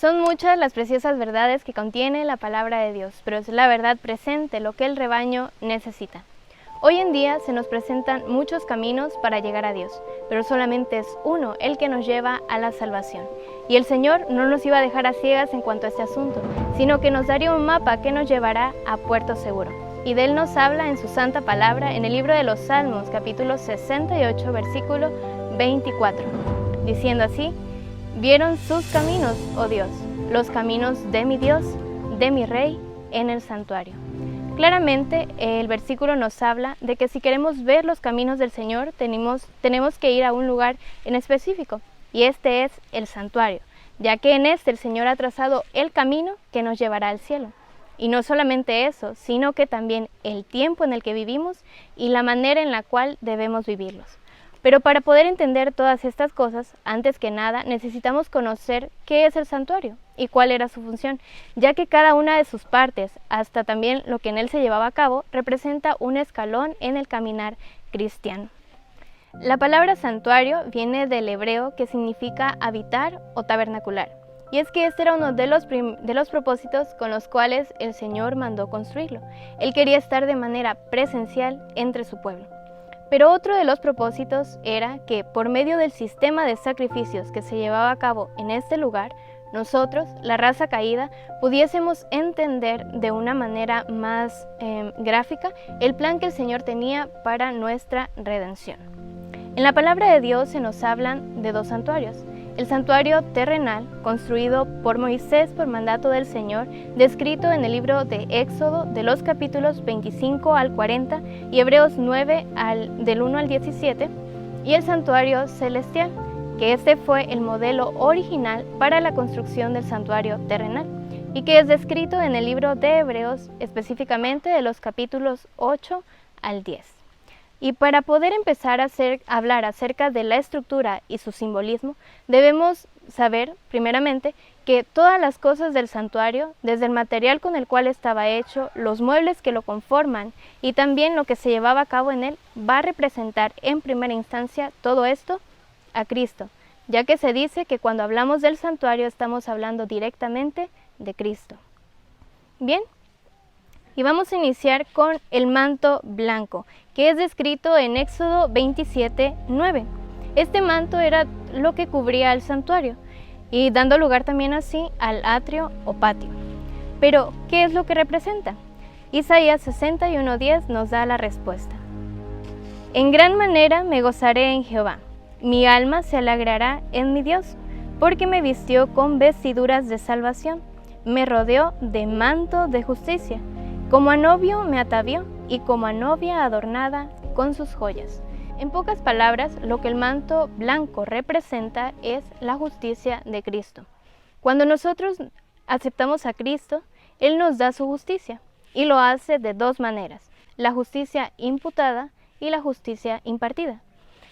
Son muchas las preciosas verdades que contiene la palabra de Dios, pero es la verdad presente lo que el rebaño necesita. Hoy en día se nos presentan muchos caminos para llegar a Dios, pero solamente es uno el que nos lleva a la salvación. Y el Señor no nos iba a dejar a ciegas en cuanto a este asunto, sino que nos daría un mapa que nos llevará a puerto seguro. Y de él nos habla en su santa palabra en el libro de los Salmos, capítulo 68, versículo 24, diciendo así: «Vieron sus caminos, oh Dios, los caminos de mi Dios, de mi Rey, en el santuario». Claramente el versículo nos habla de que si queremos ver los caminos del Señor, tenemos que ir a un lugar en específico, y este es el santuario, ya que en este el Señor ha trazado el camino que nos llevará al cielo. Y no solamente eso, sino que también el tiempo en el que vivimos y la manera en la cual debemos vivirlos. Pero para poder entender todas estas cosas, antes que nada necesitamos conocer qué es el santuario y cuál era su función, ya que cada una de sus partes, hasta también lo que en él se llevaba a cabo, representa un escalón en el caminar cristiano. La palabra santuario viene del hebreo que significa habitar o tabernacular, y es que este era uno de los propósitos con los cuales el Señor mandó construirlo. Él quería estar de manera presencial entre su pueblo. Pero otro de los propósitos era que por medio del sistema de sacrificios que se llevaba a cabo en este lugar, nosotros, la raza caída, pudiésemos entender de una manera más gráfica el plan que el Señor tenía para nuestra redención. En la palabra de Dios se nos hablan de dos santuarios. El santuario terrenal, construido por Moisés por mandato del Señor, descrito en el libro de Éxodo de los capítulos 25 al 40 y Hebreos 9 del 1 al 17, y el santuario celestial, que este fue el modelo original para la construcción del santuario terrenal, y que es descrito en el libro de Hebreos, específicamente de los capítulos 8 al 10. Y para poder empezar a hablar acerca de la estructura y su simbolismo, debemos saber, primeramente, que todas las cosas del santuario, desde el material con el cual estaba hecho, los muebles que lo conforman y también lo que se llevaba a cabo en él, va a representar en primera instancia todo esto a Cristo, ya que se dice que cuando hablamos del santuario estamos hablando directamente de Cristo. Bien. Y vamos a iniciar con el manto blanco, que es descrito en Éxodo 27:9. Este manto era lo que cubría el santuario, y dando lugar también así al atrio o patio. Pero, ¿qué es lo que representa? Isaías 61:10 nos da la respuesta. «En gran manera me gozaré en Jehová, mi alma se alegrará en mi Dios, porque me vistió con vestiduras de salvación, me rodeó de manto de justicia. Como a novio me atavió y como a novia adornada con sus joyas». En pocas palabras, lo que el manto blanco representa es la justicia de Cristo. Cuando nosotros aceptamos a Cristo, Él nos da su justicia y lo hace de dos maneras: la justicia imputada y la justicia impartida.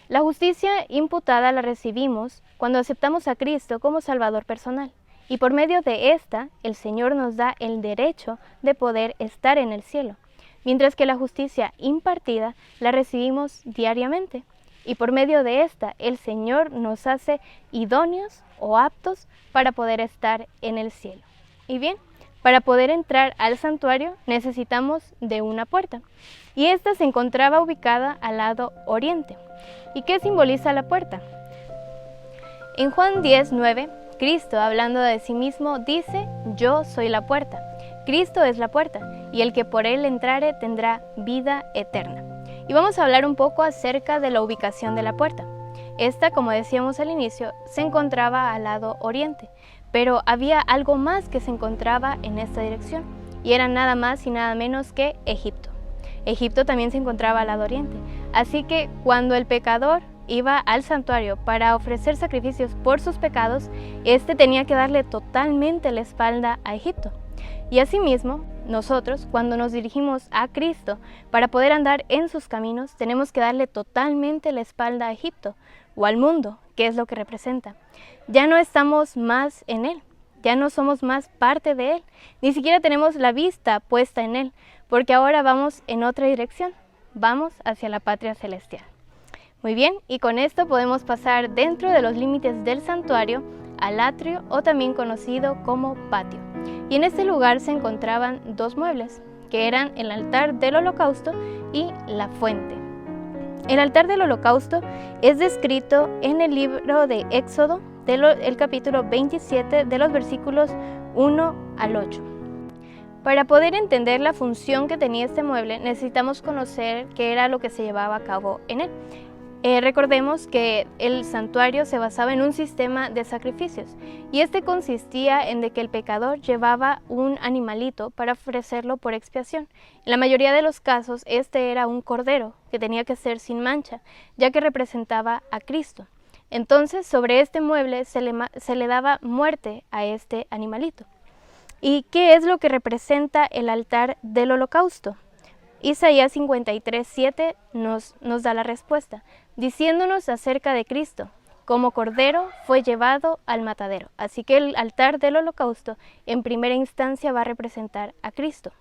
La justicia imputada la recibimos cuando aceptamos a Cristo como Salvador personal. Y por medio de esta, el Señor nos da el derecho de poder estar en el cielo, mientras que la justicia impartida la recibimos diariamente. Y por medio de esta, el Señor nos hace idóneos o aptos para poder estar en el cielo. Y bien, para poder entrar al santuario necesitamos de una puerta, y esta se encontraba ubicada al lado oriente. ¿Y qué simboliza la puerta? En Juan 10:9, Cristo, hablando de sí mismo, dice: «Yo soy la puerta». Cristo es la puerta, y el que por él entrare tendrá vida eterna. Y vamos a hablar un poco acerca de la ubicación de la puerta. Esta, como decíamos al inicio, se encontraba al lado oriente, pero había algo más que se encontraba en esta dirección, y era nada más y nada menos que Egipto. Egipto también se encontraba al lado oriente, así que cuando el pecador iba al santuario para ofrecer sacrificios por sus pecados, este tenía que darle totalmente la espalda a Egipto. Y asimismo, nosotros, cuando nos dirigimos a Cristo para poder andar en sus caminos, tenemos que darle totalmente la espalda a Egipto o al mundo, que es lo que representa. Ya no estamos más en él, ya no somos más parte de él, ni siquiera tenemos la vista puesta en él, porque ahora vamos en otra dirección, vamos hacia la patria celestial. Muy bien, y con esto podemos pasar dentro de los límites del santuario al atrio, o también conocido como patio. Y en este lugar se encontraban dos muebles, que eran el altar del holocausto y la fuente. El altar del holocausto es descrito en el libro de Éxodo, el capítulo 27, de los versículos 1 al 8. Para poder entender la función que tenía este mueble, necesitamos conocer qué era lo que se llevaba a cabo en él. Recordemos que el santuario se basaba en un sistema de sacrificios, y este consistía en de que el pecador llevaba un animalito para ofrecerlo por expiación. En la mayoría de los casos, este era un cordero que tenía que ser sin mancha, ya que representaba a Cristo. Entonces, sobre este mueble se le daba muerte a este animalito. ¿Y qué es lo que representa el altar del holocausto? Isaías 53:7 nos da la respuesta, diciéndonos acerca de Cristo: como cordero fue llevado al matadero. Así que el altar del holocausto en primera instancia va a representar a Cristo.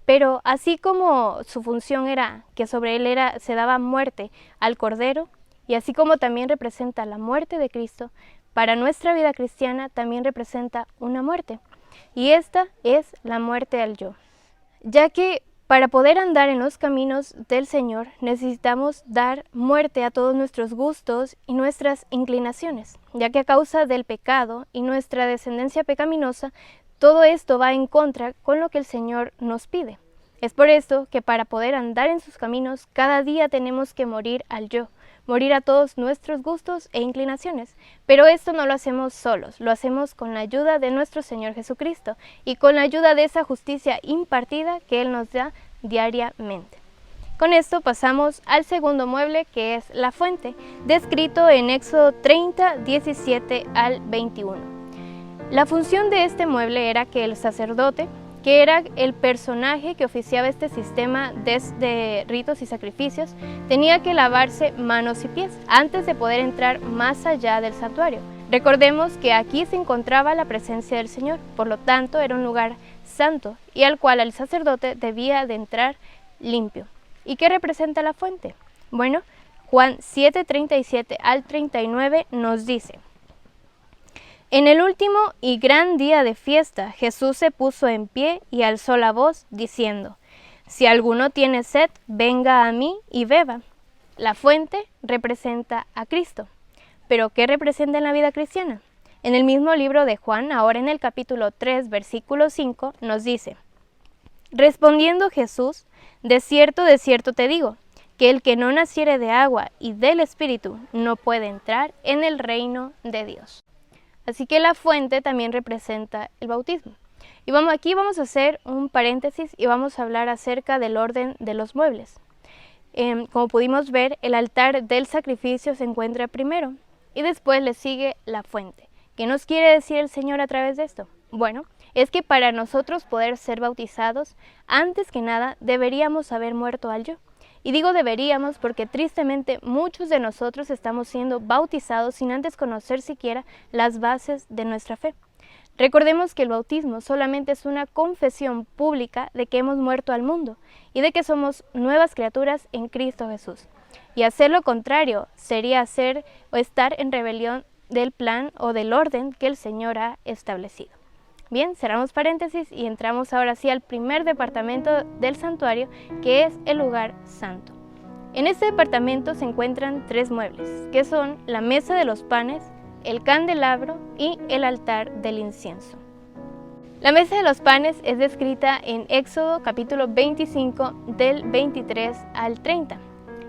Pero así como su función era que sobre él se daba muerte al cordero, y así como también representa la muerte de Cristo, para nuestra vida cristiana también representa una muerte. Y esta es la muerte al yo, ya que para poder andar en los caminos del Señor necesitamos dar muerte a todos nuestros gustos y nuestras inclinaciones, ya que a causa del pecado y nuestra descendencia pecaminosa, todo esto va en contra con lo que el Señor nos pide. Es por esto que para poder andar en sus caminos, cada día tenemos que morir al yo, morir a todos nuestros gustos e inclinaciones. Pero esto no lo hacemos solos, lo hacemos con la ayuda de nuestro Señor Jesucristo y con la ayuda de esa justicia impartida que Él nos da diariamente. Con esto pasamos al segundo mueble, que es la fuente, descrito en Éxodo 30, 17 al 21. La función de este mueble era que el sacerdote, que era el personaje que oficiaba este sistema de ritos y sacrificios, tenía que lavarse manos y pies antes de poder entrar más allá del santuario. Recordemos que aquí se encontraba la presencia del Señor, por lo tanto era un lugar santo y al cual el sacerdote debía de entrar limpio. ¿Y qué representa la fuente? Bueno, Juan 7:37 al 39 nos dice: en el último y gran día de fiesta, Jesús se puso en pie y alzó la voz, diciendo: si alguno tiene sed, venga a mí y beba. La fuente representa a Cristo. ¿Pero qué representa en la vida cristiana? En el mismo libro de Juan, ahora en el capítulo 3, versículo 5, nos dice: respondiendo Jesús: de cierto te digo, que el que no naciere de agua y del Espíritu no puede entrar en el reino de Dios. Así que la fuente también representa el bautismo. Y aquí vamos a hacer un paréntesis y vamos a hablar acerca del orden de los muebles. Como pudimos ver, el altar del sacrificio se encuentra primero y después le sigue la fuente. ¿Qué nos quiere decir el Señor a través de esto? Bueno, es que para nosotros poder ser bautizados, antes que nada deberíamos haber muerto al yo. Y digo deberíamos porque tristemente muchos de nosotros estamos siendo bautizados sin antes conocer siquiera las bases de nuestra fe. Recordemos que el bautismo solamente es una confesión pública de que hemos muerto al mundo y de que somos nuevas criaturas en Cristo Jesús. Y hacer lo contrario sería hacer o estar en rebelión del plan o del orden que el Señor ha establecido. Bien, cerramos paréntesis y entramos ahora sí al primer departamento del santuario, que es el lugar santo. En este departamento se encuentran tres muebles, que son la mesa de los panes, el candelabro y el altar del incienso. La mesa de los panes es descrita en Éxodo capítulo 25 del 23 al 30.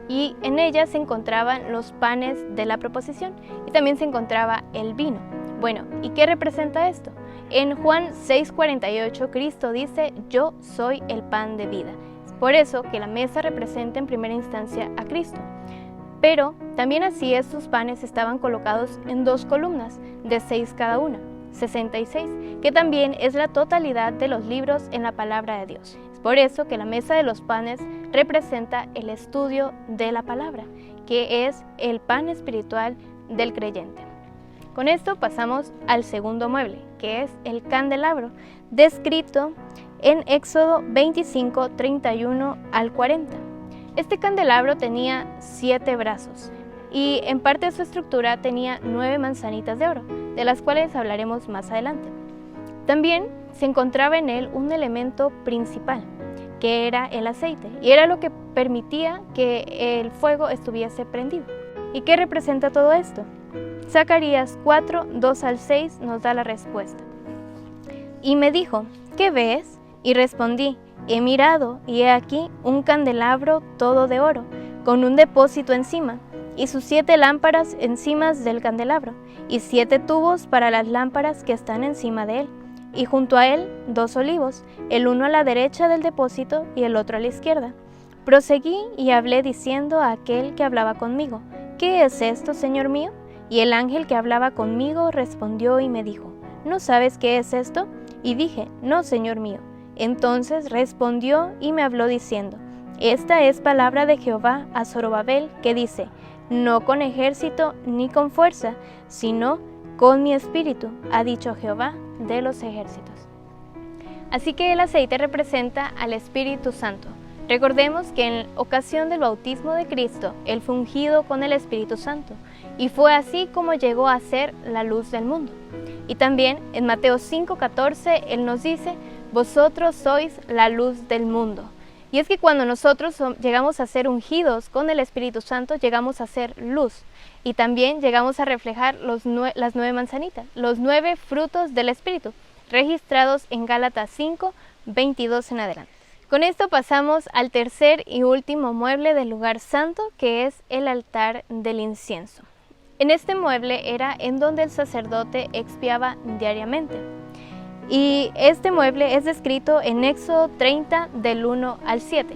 Y en ella se encontraban los panes de la proposición y también se encontraba el vino. Bueno, ¿y qué representa esto? En Juan 6:48 Cristo dice: yo soy el pan de vida. Es por eso que la mesa representa en primera instancia a Cristo. Pero también así estos panes estaban colocados en dos columnas de 6 cada una, 66, que también es la totalidad de los libros en la palabra de Dios. Es por eso que la mesa de los panes representa el estudio de la palabra, que es el pan espiritual del creyente. Con esto pasamos al segundo mueble, que es el candelabro, descrito en Éxodo 25, 31 al 40. Este candelabro tenía 7 brazos y en parte de su estructura tenía 9 manzanitas de oro, de las cuales hablaremos más adelante. También se encontraba en él un elemento principal, que era el aceite, y era lo que permitía que el fuego estuviese prendido. ¿Y qué representa todo esto? Zacarías 4, 2 al 6 nos da la respuesta. Y me dijo, ¿qué ves? Y respondí, he mirado, y he aquí un candelabro todo de oro, con un depósito encima, y sus 7 lámparas encima del candelabro, y 7 tubos para las lámparas que están encima de él, y junto a él 2 olivos, el uno a la derecha del depósito y el otro a la izquierda. Proseguí y hablé diciendo a aquel que hablaba conmigo, ¿qué es esto, Señor mío? Y el ángel que hablaba conmigo respondió y me dijo, ¿no sabes qué es esto? Y dije, no, Señor mío. Entonces respondió y me habló diciendo, esta es palabra de Jehová a Zorobabel, que dice, no con ejército ni con fuerza, sino con mi espíritu, ha dicho Jehová de los ejércitos. Así que el aceite representa al Espíritu Santo. Recordemos que en ocasión del bautismo de Cristo, Él fue ungido con el Espíritu Santo, y fue así como llegó a ser la luz del mundo. Y también en Mateo 5:14, Él nos dice, vosotros sois la luz del mundo. Y es que cuando nosotros llegamos a ser ungidos con el Espíritu Santo, llegamos a ser luz. Y también llegamos a reflejar las 9 manzanitas, los 9 frutos del Espíritu, registrados en Gálatas 5, 22 en adelante. Con esto pasamos al tercer y último mueble del lugar santo, que es el altar del incienso. En este mueble era en donde el sacerdote expiaba diariamente. Y este mueble es descrito en Éxodo 30 del 1 al 7.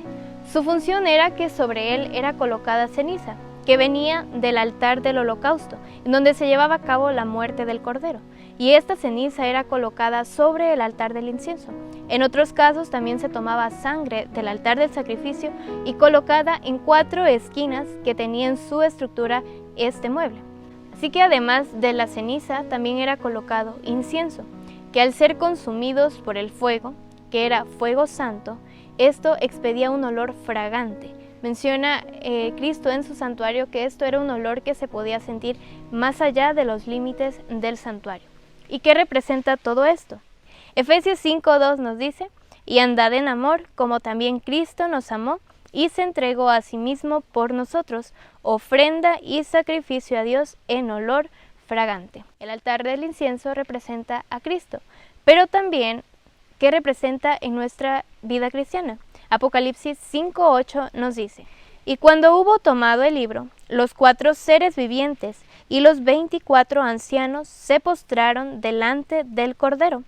Su función era que sobre él era colocada ceniza, que venía del altar del holocausto, en donde se llevaba a cabo la muerte del cordero, y esta ceniza era colocada sobre el altar del incienso. En otros casos también se tomaba sangre del altar del sacrificio y colocada en 4 esquinas que tenían su estructura este mueble. Así que además de la ceniza también era colocado incienso, que al ser consumidos por el fuego, que era fuego santo, esto expedía un olor fragante. Menciona Cristo en su santuario que esto era un olor que se podía sentir más allá de los límites del santuario. ¿Y qué representa todo esto? Efesios 5:2 nos dice, y andad en amor, como también Cristo nos amó, y se entregó a sí mismo por nosotros, ofrenda y sacrificio a Dios en olor fragante. El altar del incienso representa a Cristo, pero también, ¿qué representa en nuestra vida cristiana? Apocalipsis 5:8 nos dice, y cuando hubo tomado el libro, los 4 seres vivientes y los 24 ancianos se postraron delante del Cordero.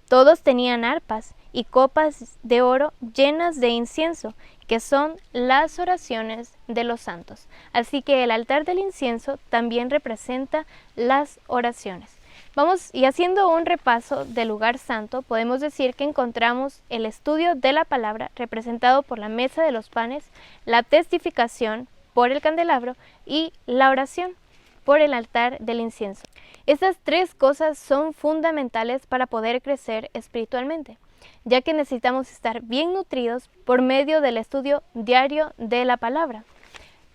Todos tenían arpas y copas de oro llenas de incienso, que son las oraciones de los santos. Así que el altar del incienso también representa las oraciones. Vamos, y haciendo un repaso del lugar santo, podemos decir que encontramos el estudio de la palabra representado por la mesa de los panes, la testificación por el candelabro y la oración por el altar del incienso. Estas 3 cosas son fundamentales para poder crecer espiritualmente, ya que necesitamos estar bien nutridos por medio del estudio diario de la palabra.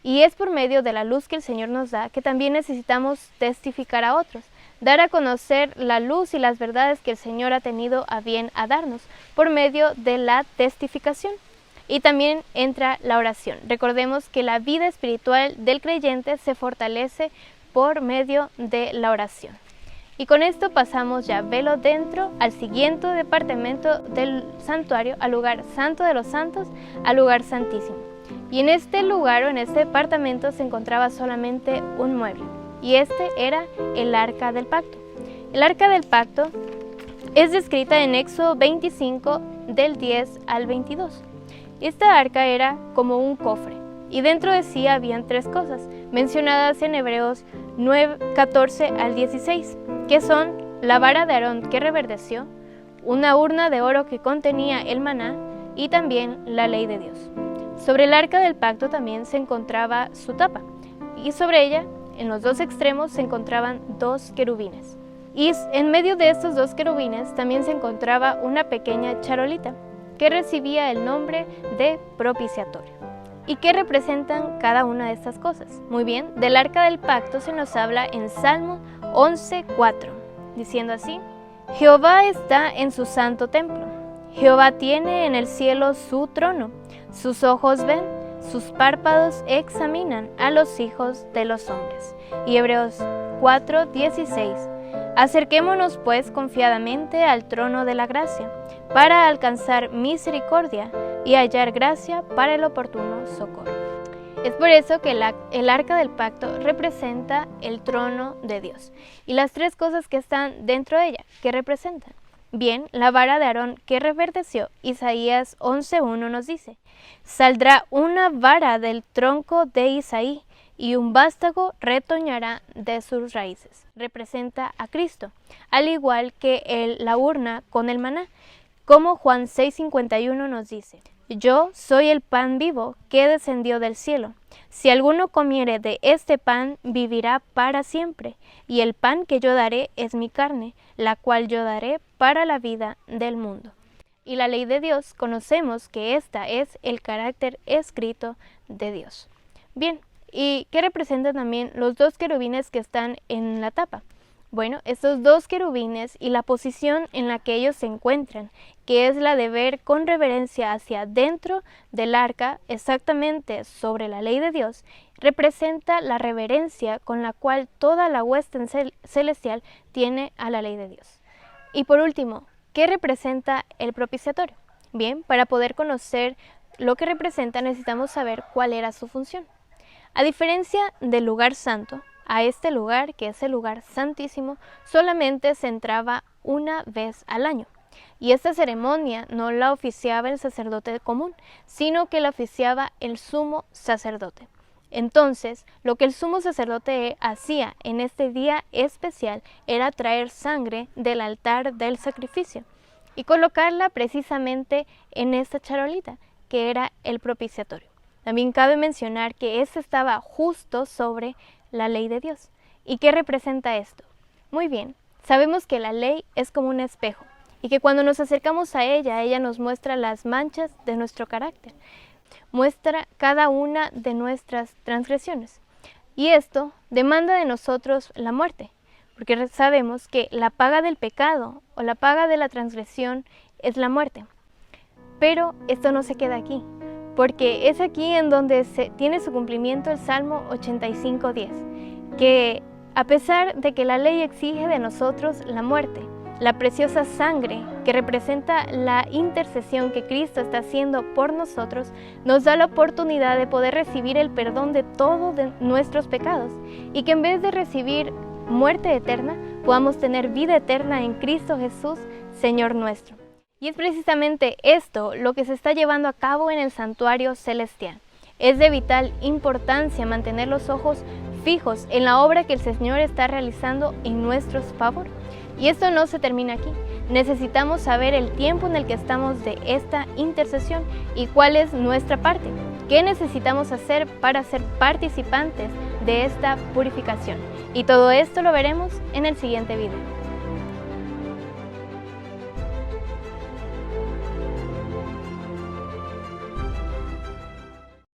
Y es por medio de la luz que el Señor nos da que también necesitamos testificar a otros, dar a conocer la luz y las verdades que el Señor ha tenido a bien a darnos por medio de la testificación. Y también entra la oración. Recordemos que la vida espiritual del creyente se fortalece por medio de la oración. Y con esto pasamos ya velo dentro al siguiente departamento del santuario, al lugar santo de los santos, al lugar santísimo. Y en este lugar o en este departamento se encontraba solamente un mueble, y este era el arca del pacto. El arca del pacto es descrita en Éxodo 25 del 10 al 22. Esta arca era como un cofre, y dentro de sí habían 3 cosas, mencionadas en Hebreos 9, 14 al 16, que son la vara de Aarón que reverdeció, una urna de oro que contenía el maná y también la ley de Dios. Sobre el arca del pacto también se encontraba su tapa, y sobre ella, en los 2 extremos, se encontraban 2 querubines. Y en medio de estos 2 querubines también se encontraba una pequeña charolita, que recibía el nombre de propiciatorio. ¿Y qué representan cada una de estas cosas? Muy bien, del arca del pacto se nos habla en Salmo 11:4, diciendo así: Jehová está en su santo templo, Jehová tiene en el cielo su trono, sus ojos ven, sus párpados examinan a los hijos de los hombres. Y Hebreos 4:16, acerquémonos pues confiadamente al trono de la gracia, para alcanzar misericordia y hallar gracia para el oportuno socorro. Es por eso que el arca del pacto representa el trono de Dios. Y las tres cosas que están dentro de ella, ¿qué representan? Bien, la vara de Aarón que reverdeció, Isaías 11:1 nos dice: saldrá una vara del tronco de Isaí, y un vástago retoñará de sus raíces. Representa a Cristo, al igual que la urna con el maná, como Juan 6:51 nos dice: yo soy el pan vivo que descendió del cielo. Si alguno comiere de este pan, vivirá para siempre. Y el pan que yo daré es mi carne, la cual yo daré para la vida del mundo. Y la ley de Dios, conocemos que esta es el carácter escrito de Dios. Bien, ¿y qué representan también los dos querubines que están en la tapa? Bueno, estos dos querubines y la posición en la que ellos se encuentran, que es la de ver con reverencia hacia dentro del arca, exactamente sobre la ley de Dios, representa la reverencia con la cual toda la hueste celestial tiene a la ley de Dios. Y por último, ¿qué representa el propiciatorio? Bien, para poder conocer lo que representa necesitamos saber cuál era su función. A diferencia del lugar santo, a este lugar, que es el lugar santísimo, solamente se entraba una vez al año. Y esta ceremonia no la oficiaba el sacerdote común, sino que la oficiaba el sumo sacerdote. Entonces, lo que el sumo sacerdote hacía en este día especial era traer sangre del altar del sacrificio y colocarla precisamente en esta charolita, que era el propiciatorio. También cabe mencionar que este estaba justo sobre la ley de Dios. ¿Y qué representa esto? Muy bien, sabemos que la ley es como un espejo y que cuando nos acercamos a ella nos muestra las manchas de nuestro carácter, muestra cada una de nuestras transgresiones. Y esto demanda de nosotros la muerte, porque sabemos que la paga del pecado o la paga de la transgresión es la muerte. Pero esto no se queda aquí, porque es aquí en donde tiene su cumplimiento el Salmo 85:10, que a pesar de que la ley exige de nosotros la muerte, la preciosa sangre que representa la intercesión que Cristo está haciendo por nosotros, nos da la oportunidad de poder recibir el perdón de todos nuestros pecados y que en vez de recibir muerte eterna, podamos tener vida eterna en Cristo Jesús, Señor nuestro. Y es precisamente esto lo que se está llevando a cabo en el santuario celestial. Es de vital importancia mantener los ojos fijos en la obra que el Señor está realizando en nuestro favor. Y esto no se termina aquí. Necesitamos saber el tiempo en el que estamos de esta intercesión y cuál es nuestra parte. ¿Qué necesitamos hacer para ser participantes de esta purificación? Y todo esto lo veremos en el siguiente video.